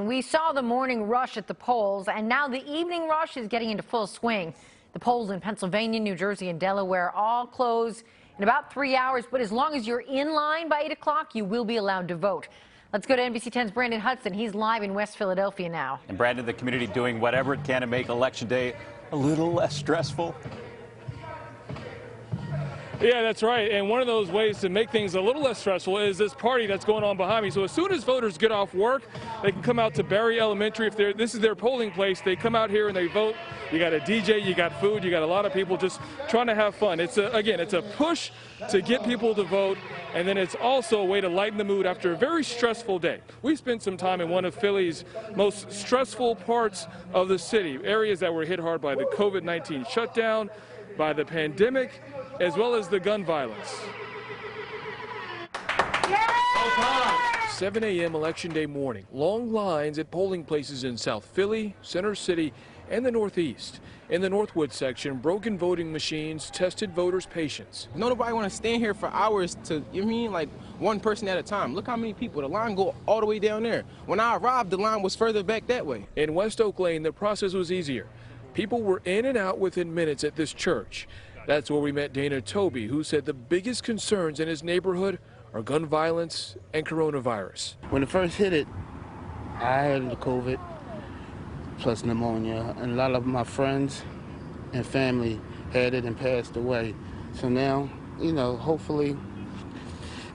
we saw the morning rush at the polls, and now the evening rush is getting into full swing. The polls in Pennsylvania, New Jersey, and Delaware all close in about 3 hours, but as long as you're in line by 8 o'clock, you will be allowed to vote. Let's go to NBC 10's Brandon Hudson. He's live in West Philadelphia now. And Brandon, the community doing whatever it can to make Election Day a little less stressful. Yeah, that's right. And one of those ways to make things a little less stressful is this party that's going on behind me. So as soon as voters get off work, they can come out to Barry Elementary. If this is their polling place, they come out here and they vote. You got a DJ, you got food, you got a lot of people just trying to have fun. It's a push to get people to vote, and then it's also a way to lighten the mood after a very stressful day. We spent some time in one of Philly's most stressful parts of the city, areas that were hit hard by the COVID-19 shutdown, by the pandemic, as well as the gun violence. 7 a.m. Election Day morning. Long lines at polling places in South Philly, Center City, and the Northeast. In the Northwood section, broken voting machines tested voters' patience. Nobody want to stand here for hours to, like one person at a time. Look how many people. The line go all the way down there. When I arrived, the line was further back that way. In West Oak Lane, the process was easier. People were in and out within minutes at this church. That's where we met Dana Toby, who said the biggest concerns in his neighborhood are gun violence and coronavirus. When it first hit it, I had the COVID plus pneumonia, and a lot of my friends and family had it and passed away. So now, hopefully,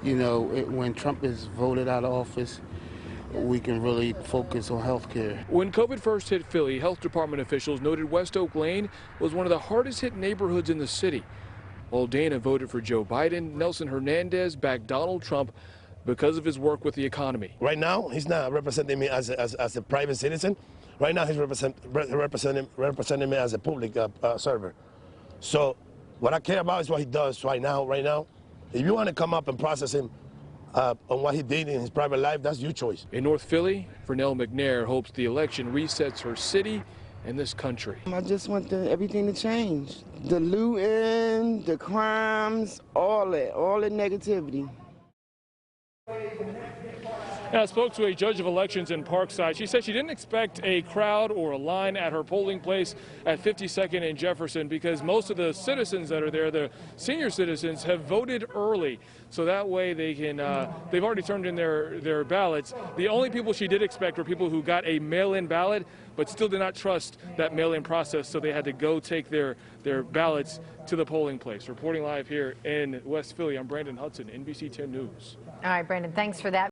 when Trump is voted out of office, we can really focus on health care. When COVID first hit Philly, health department officials noted West Oak Lane was one of the hardest hit neighborhoods in the city. While Dana voted for Joe Biden, Nelson Hernandez backed Donald Trump because of his work with the economy. Right now, he's not representing me as a private citizen. Right now, he's representing me as a public server. So what I care about is what he does right now. If you want to come up and process him on what he did in his private life, that's your choice. In North Philly, Vernell McNair hopes the election resets her city and this country. I just want everything to change. The looting, the crimes, all the negativity. Now, I spoke to a judge of elections in Parkside. She said she didn't expect a crowd or a line at her polling place at 52nd and Jefferson because most of the citizens that are there, the senior citizens, have voted early. So that way they can, they've already turned in their ballots. The only people she did expect were people who got a mail-in ballot but still did not trust that mail-in process, so they had to go take their ballots to the polling place. Reporting live here in West Philly, I'm Brandon Hudson, NBC 10 News. All right, Brandon, thanks for that.